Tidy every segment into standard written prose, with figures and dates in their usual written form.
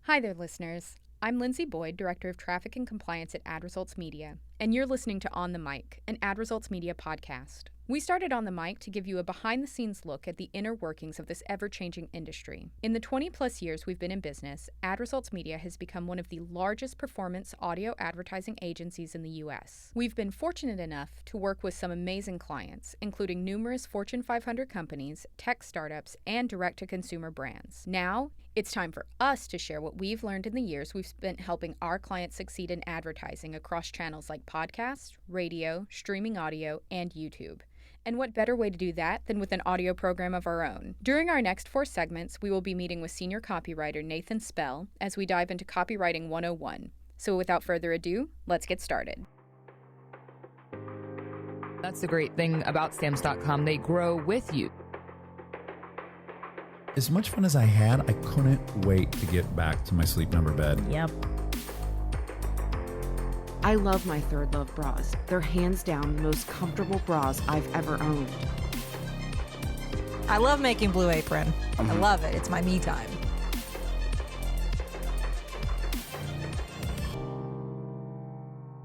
Hi there, listeners. I'm Lindsay Boyd, Director of Traffic and Compliance at Ad Results Media, and you're listening to On the Mic, an Ad Results Media podcast. We started On the Mic to give you a behind-the-scenes look at the inner workings of this ever-changing industry. In the 20-plus years we've been in business, Ad Results Media has become one of the largest performance audio advertising agencies in the U.S. We've been fortunate enough to work with some amazing clients, including numerous Fortune 500 companies, tech startups, and direct-to-consumer brands. Now, it's time for us to share what we've learned in the years we've spent helping our clients succeed in advertising across channels like podcasts, radio, streaming audio, and YouTube. And what better way to do that than with an audio program of our own? During our next 4 segments, we will be meeting with senior copywriter Nathan Spell as we dive into Copywriting 101. So without further ado, let's get started. That's the great thing about Stamps.com. They grow with you. As much fun as I had, I couldn't wait to get back to my Sleep Number bed. Yep. I love my Third Love bras. They're hands down the most comfortable bras I've ever owned. I love making Blue Apron. I love it. It's my me time.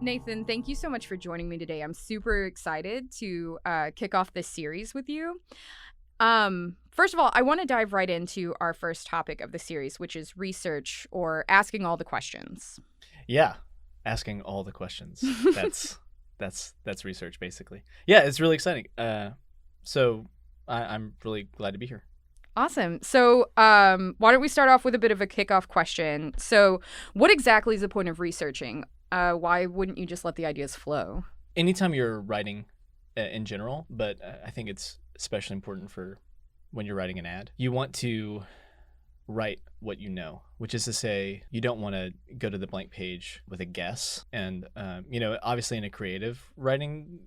Nathan, thank you so much for joining me today. I'm super excited to kick off this series with you. First of all, I want to dive right into our first topic of the series, which is research or asking all the questions. Yeah, asking all the questions. That's research, basically. Yeah, it's really exciting. So I'm really glad to be here. Awesome. So why don't we start off with a bit of a kickoff question? So what exactly is the point of researching? Why wouldn't you just let the ideas flow? Anytime you're writing in general, but I think it's especially important for when you're writing an ad, you want to write what you know, which is to say you don't want to go to the blank page with a guess. And, obviously in a creative writing,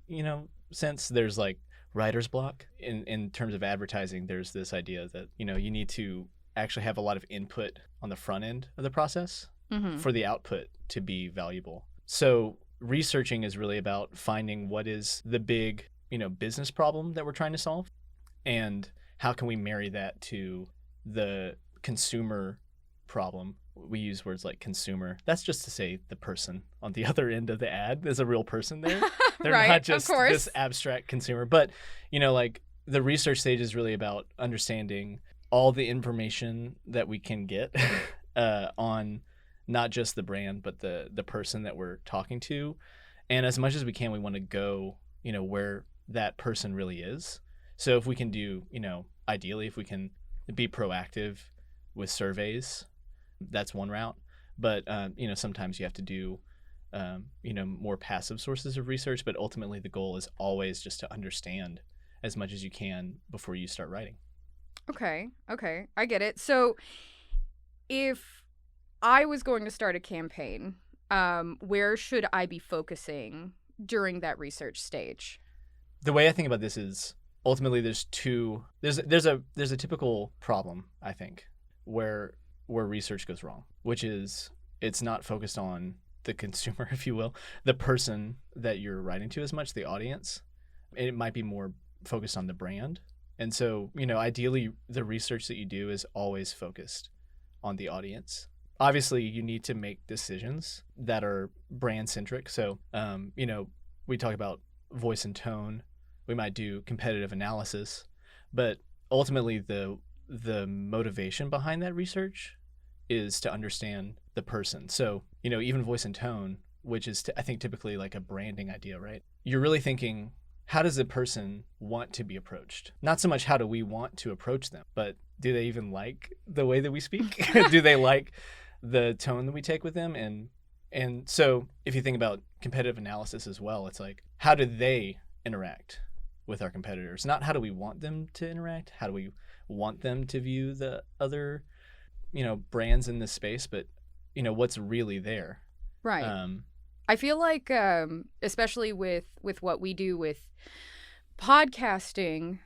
sense, there's like writer's block. In terms of advertising, there's this idea that, you need to actually have a lot of input on the front end of the process for the output to be valuable. So researching is really about finding what is the big, business problem that we're trying to solve, and how can we marry that to the consumer problem. We use words like consumer. That's just to say the person on the other end of the ad. There's a real person there. They're right, not just of course. this abstract consumer. But, like the research stage is really about understanding all the information that we can get on not just the brand, but the person that we're talking to. And as much as we can, we want to go, where that person really is. So if we can do, ideally, if we can be proactive with surveys, that's one route. But, sometimes you have to do, more passive sources of research. But ultimately, the goal is always just to understand as much as you can before you start writing. Okay. I get it. So if I was going to start a campaign, where should I be focusing during that research stage? The way I think about this is ultimately there's a typical problem, I think, where research goes wrong, which is it's not focused on the consumer, if you will, the person that you're writing to as much, the audience. It might be more focused on the brand. And so, ideally the research that you do is always focused on the audience. Obviously, you need to make decisions that are brand centric. So, we talk about voice and tone. We might do competitive analysis, but ultimately the motivation behind that research is to understand the person. So, even voice and tone, which is I think typically like a branding idea, right? You're really thinking, how does the person want to be approached? Not so much how do we want to approach them, but do they even like the way that we speak? Do they like the tone that we take with them? And so if you think about competitive analysis as well, it's like, how do they interact with our competitors? Not how do we want them to interact? How do we want them to view the other, brands in this space? But, what's really there? Right. I feel like, especially with what we do with podcasting,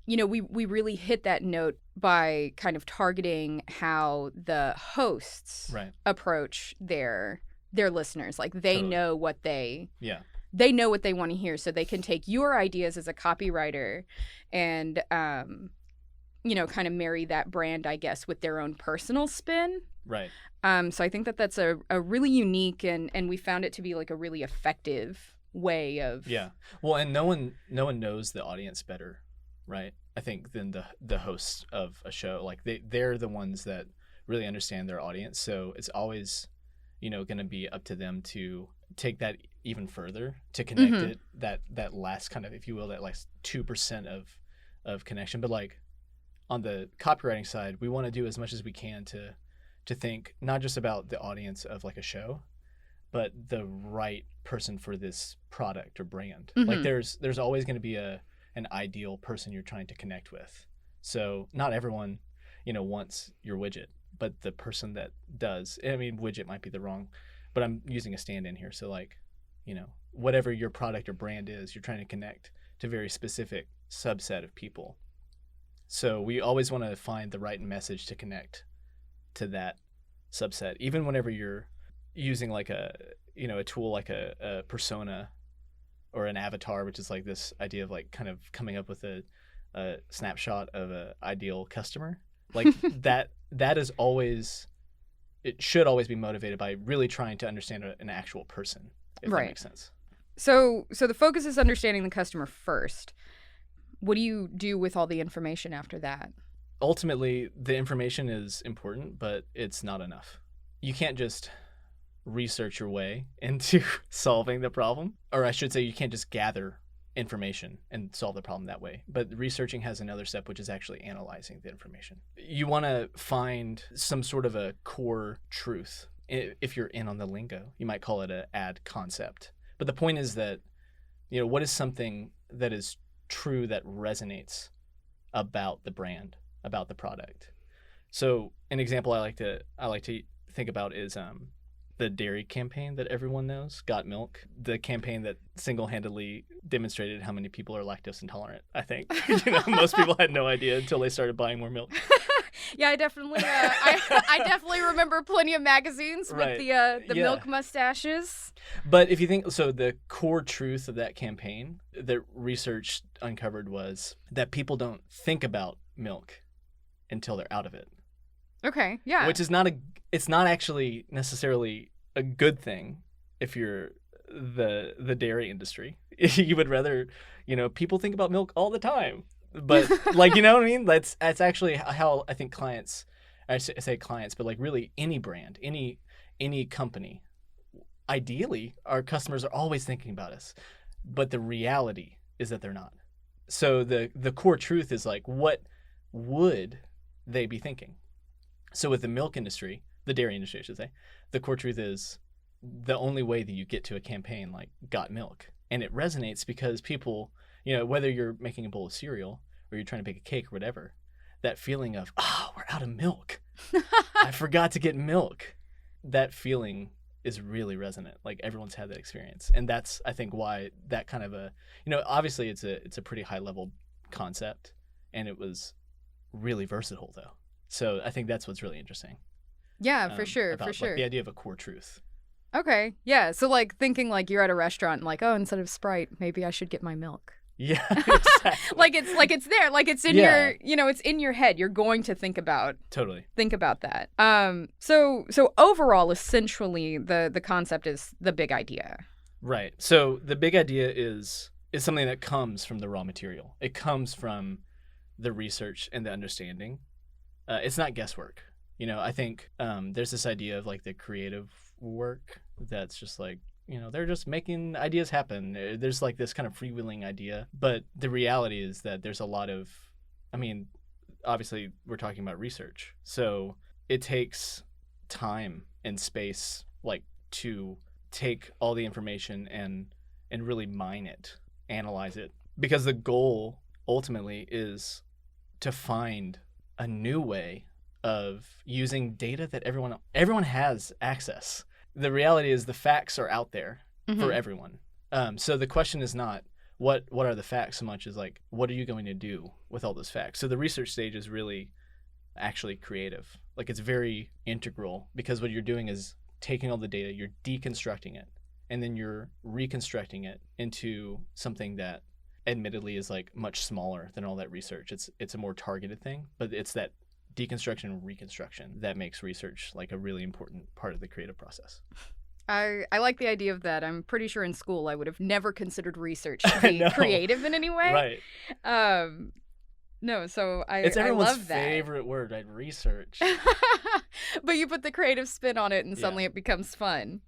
we really hit that note by kind of targeting how the hosts approach their listeners. Like they know what they want to hear, so they can take your ideas as a copywriter and kind of marry that brand, I guess, with their own personal spin. Right. So I think that that's a really unique and we found it to be like a really effective way of. Yeah. Well, and no one knows the audience better, right? I think than the hosts of a show. Like they're the ones that really understand their audience. So it's always, going to be up to them to take that even further to connect it, that last kind of, if you will, that like 2% of connection. But like on the copywriting side, we want to do as much as we can to think not just about the audience of like a show, but the right person for this product or brand. Like there's always going to be an ideal person you're trying to connect with. So not everyone, wants your widget, but the person that does, I mean, widget might be the wrong, but I'm using a stand-in here. So like, whatever your product or brand is, you're trying to connect to a very specific subset of people. So we always want to find the right message to connect to that subset, even whenever you're using like a tool like a persona or an avatar, which is like this idea of like kind of coming up with a snapshot of an ideal customer. Like that is always, it should always be motivated by really trying to understand an actual person, if that makes sense. So the focus is understanding the customer first. What do you do with all the information after that? Ultimately, the information is important, but it's not enough. You can't just research your way into solving the problem. Or I should say, you can't just gather information and solve the problem that way. But researching has another step, which is actually analyzing the information. You want to find some sort of a core truth. If you're in on the lingo, you might call it an ad concept. But the point is that, what is something that is true that resonates about the brand, about the product. So an example I like to think about is the dairy campaign that everyone knows, Got Milk, the campaign that single-handedly demonstrated how many people are lactose intolerant. I think most people had no idea until they started buying more milk. Yeah, I definitely I definitely remember plenty of magazines with the milk mustaches. But if you think, so the core truth of that campaign that research uncovered was that people don't think about milk until they're out of it. Okay, yeah. Which is it's not actually necessarily a good thing if you're the dairy industry. You would rather, people think about milk all the time. But like, you know what I mean? That's actually how I think clients, I say clients, but like really any brand, any company, ideally our customers are always thinking about us, but the reality is that they're not. So the core truth is like, what would they be thinking? So with the milk industry, the dairy industry, I should say, the core truth is the only way that you get to a campaign like Got Milk. And it resonates because people, whether you're making a bowl of cereal or you're trying to bake a cake or whatever, that feeling of, we're out of milk. I forgot to get milk. That feeling is really resonant. Like everyone's had that experience. And that's, I think, why that kind of obviously it's a pretty high level concept, and it was really versatile though. So I think that's what's really interesting. Yeah, for sure. Like, the idea of a core truth. Okay. Yeah. So like thinking like you're at a restaurant and like, oh, instead of Sprite, maybe I should get my milk. Yeah. Exactly. like it's there. Like it's in your, it's in your head. You're going to think about that. So overall, essentially the concept is the big idea. Right. So the big idea is something that comes from the raw material. It comes from the research and the understanding. It's not guesswork. I think there's this idea of like the creative work that's just like, they're just making ideas happen. There's like this kind of freewheeling idea. But the reality is that there's a lot of, obviously we're talking about research. So it takes time and space like to take all the information and really mine it, analyze it. Because the goal ultimately is to find a new way of using data that everyone has access. The reality is the facts are out there for everyone. So the question is not what are the facts so much as like, what are you going to do with all those facts? So the research stage is really actually creative. Like it's very integral because what you're doing is taking all the data, you're deconstructing it, and then you're reconstructing it into something that admittedly is like much smaller than all that research. It's a more targeted thing, but it's that deconstruction and reconstruction that makes research like a really important part of the creative process. I like the idea of that. I'm pretty sure in school I would have never considered research to be creative in any way. Right. No, so it's I everyone's love that. favorite word, right? Research. But you put the creative spin on it and suddenly it becomes fun.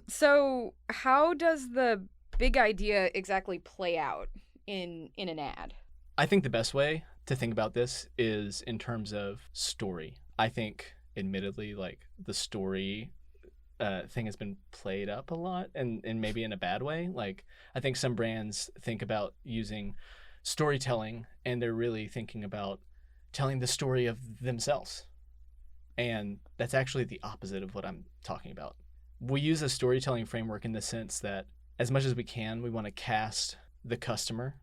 So how does the big idea exactly play out in an ad? I think the best way to think about this is in terms of story. I think, admittedly, like the story thing has been played up a lot, and maybe in a bad way. Like, I think some brands think about using storytelling, and they're really thinking about telling the story of themselves. And that's actually the opposite of what I'm talking about. We use a storytelling framework in the sense that as much as we can, we want to cast the customer,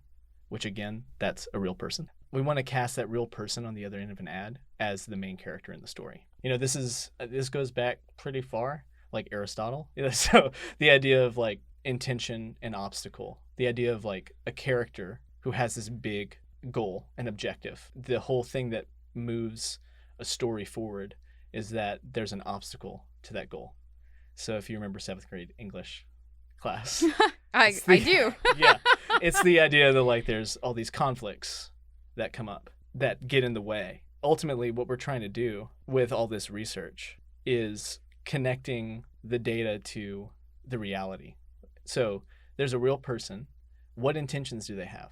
which again, that's a real person. We want to cast that real person on the other end of an ad as the main character in the story. You know, this goes back pretty far, like Aristotle. You know, so the idea of like intention and obstacle, the idea of like a character who has this big goal and objective. The whole thing that moves a story forward is that there's an obstacle to that goal. So if you remember 7th grade English class. I do. Yeah. It's the idea that like there's all these conflicts that come up that get in the way. Ultimately, what we're trying to do with all this research is connecting the data to the reality. So there's a real person. What intentions do they have?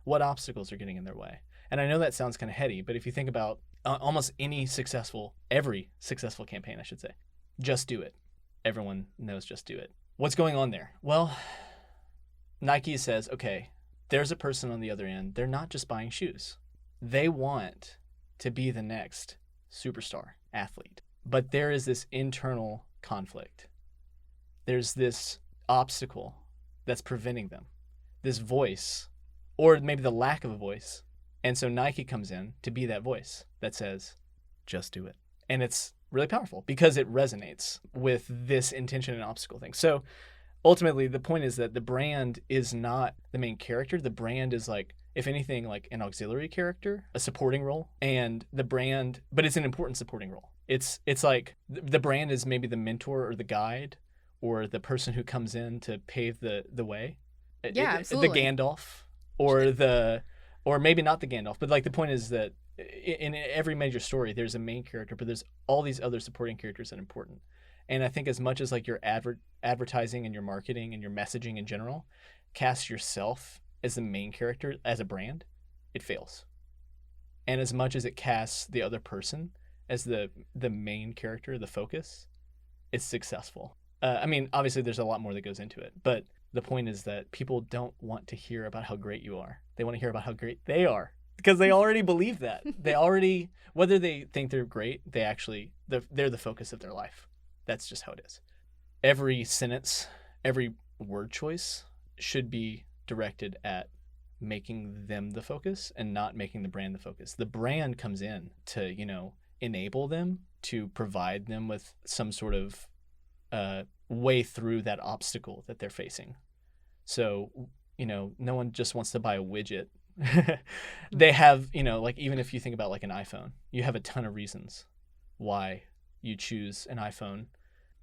What obstacles are getting in their way? And I know that sounds kind of heady, but if you think about almost every successful campaign, I should say, just do it. Everyone knows just do it. What's going on there? Well, Nike says, okay, there's a person on the other end. They're not just buying shoes. They want to be the next superstar athlete. But there is this internal conflict. There's this obstacle that's preventing them, this voice, or maybe the lack of a voice. And so Nike comes in to be that voice that says, just do it. And it's really powerful because it resonates with this intention and obstacle thing. So ultimately, the point is that the brand is not the main character. The brand is like, if anything, like an auxiliary character, a supporting role. And the brand, but it's an important supporting role. It's like the brand is maybe the mentor or the guide or the person who comes in to pave the way. Yeah, absolutely. The Gandalf or maybe not the Gandalf, but like the point is that in every major story, there's a main character, but there's all these other supporting characters that are important. And I think as much as like your advertising and your marketing and your messaging in general cast yourself as the main character as a brand, it fails. And as much as it casts the other person as the main character, the focus, it's successful. I mean, obviously there's a lot more that goes into it, but the point is that people don't want to hear about how great you are. They want to hear about how great they are because they already believe that. They already, whether they think they're great, they're the focus of their life. That's just how it is. Every sentence, every word choice should be directed at making them the focus and not making the brand the focus. The brand comes in to, enable them, to provide them with some sort of way through that obstacle that they're facing. So, no one just wants to buy a widget. They have, like even if you think about like an iPhone, you have a ton of reasons why you choose an iPhone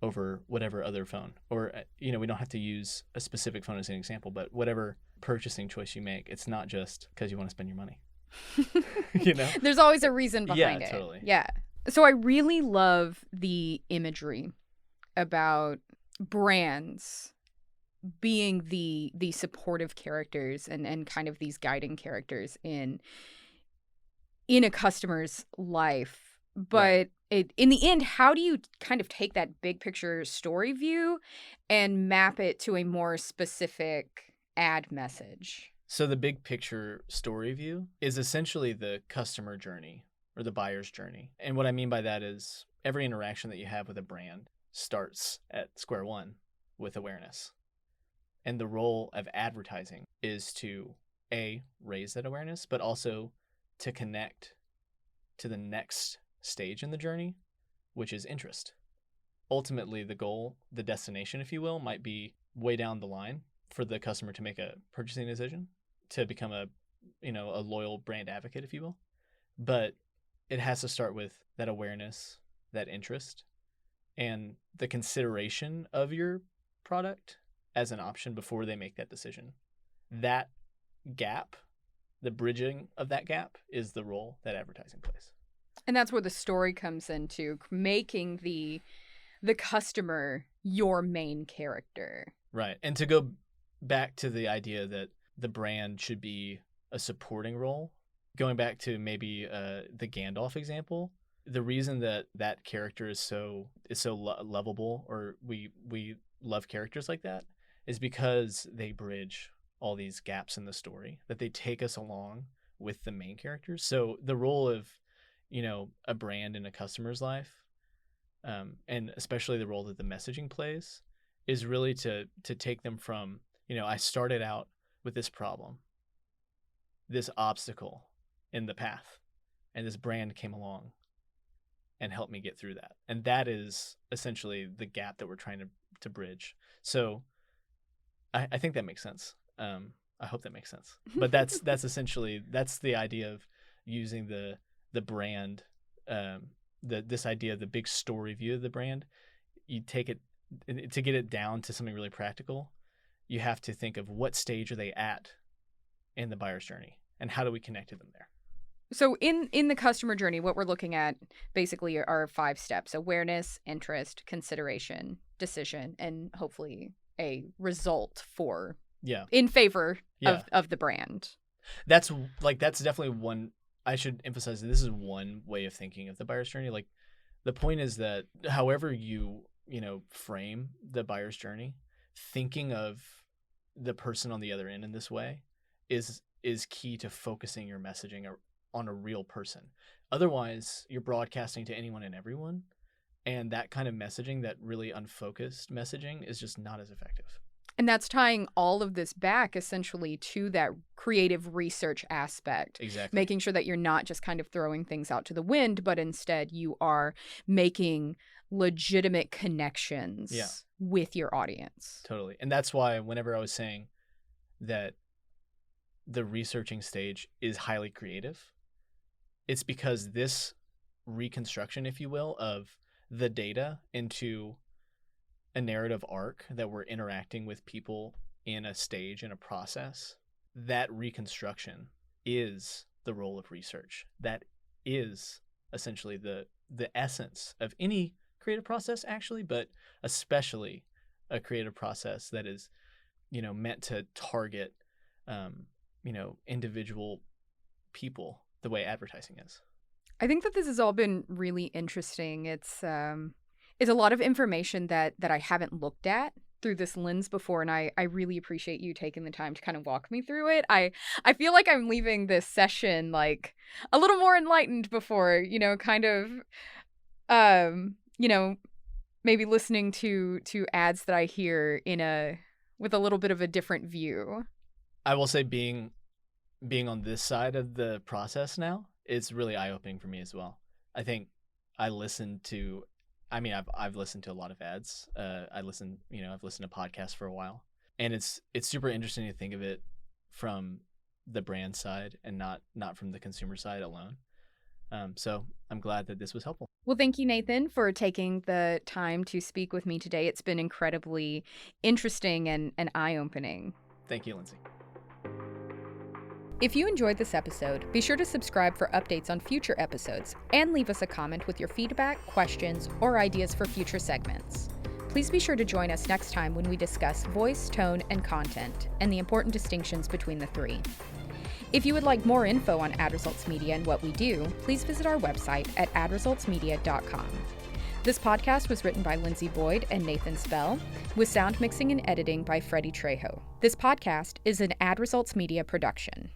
over whatever other phone. Or, we don't have to use a specific phone as an example, but whatever purchasing choice you make, it's not just because you want to spend your money. There's always a reason behind it. Yeah, totally. Yeah. So I really love the imagery about brands being the supportive characters and kind of these guiding characters in a customer's life. But in the end, how do you kind of take that big picture story view and map it to a more specific ad message? So the big picture story view is essentially the customer journey or the buyer's journey. And what I mean by that is every interaction that you have with a brand starts at square one with awareness. And the role of advertising is to raise that awareness, but also to connect to the next stage in the journey, which is interest. Ultimately, the goal, the destination, if you will, might be way down the line for the customer to make a purchasing decision, to become a loyal brand advocate, if you will. But it has to start with that awareness, that interest, and the consideration of your product as an option before they make that decision. That gap, the bridging of that gap, is the role that advertising plays. And that's where the story comes into making the customer your main character. Right. And to go back to the idea that the brand should be a supporting role, going back to maybe the Gandalf example, the reason that character is so lovable, or we love characters like that, is because they bridge all these gaps in the story, that they take us along with the main characters. So the role of, a brand in a customer's life, and especially the role that the messaging plays, is really to take them from, I started out with this problem, this obstacle in the path, and this brand came along and helped me get through that. And that is essentially the gap that we're trying to bridge. So I think that makes sense. I hope that makes sense. But that's essentially, that's the idea of using the brand, this idea of the big story view of the brand. You take it, to get it down to something really practical, you have to think of what stage are they at in the buyer's journey, and how do we connect to them there? So in the customer journey, what we're looking at basically are 5 steps: awareness, interest, consideration, decision, and hopefully a result in favor of the brand. That's definitely one. I should emphasize that this is one way of thinking of the buyer's journey. Like, the point is that however you frame the buyer's journey, thinking of the person on the other end in this way is key to focusing your messaging on a real person. Otherwise, you're broadcasting to anyone and everyone, and that kind of messaging, that really unfocused messaging, is just not as effective. And that's tying all of this back essentially to that creative research aspect. Exactly. Making sure that you're not just kind of throwing things out to the wind, but instead you are making legitimate connections with your audience. Totally. And that's why whenever I was saying that the researching stage is highly creative, it's because this reconstruction, if you will, of the data into a narrative arc that we're interacting with people in a stage, in a process, that reconstruction is the role of research. That is essentially the essence of any creative process, actually, but especially a creative process that is, meant to target, individual people the way advertising is. I think that this has all been really interesting. It's a lot of information that I haven't looked at through this lens before, and I really appreciate you taking the time to kind of walk me through it. I feel like I'm leaving this session like a little more enlightened before, kind of maybe listening to ads that I hear with a little bit of a different view. I will say being on this side of the process now, it's really eye-opening for me as well. I think I've listened to a lot of ads. I've listened to podcasts for a while, and it's super interesting to think of it from the brand side and not from the consumer side alone. So I'm glad that this was helpful. Well, thank you, Nathan, for taking the time to speak with me today. It's been incredibly interesting and eye-opening. Thank you, Lindsay. If you enjoyed this episode, be sure to subscribe for updates on future episodes and leave us a comment with your feedback, questions, or ideas for future segments. Please be sure to join us next time when we discuss voice, tone, and content, and the important distinctions between the 3. If you would like more info on Ad Results Media and what we do, please visit our website at adresultsmedia.com. This podcast was written by Lindsay Boyd and Nathan Spell, with sound mixing and editing by Freddie Trejo. This podcast is an Ad Results Media production.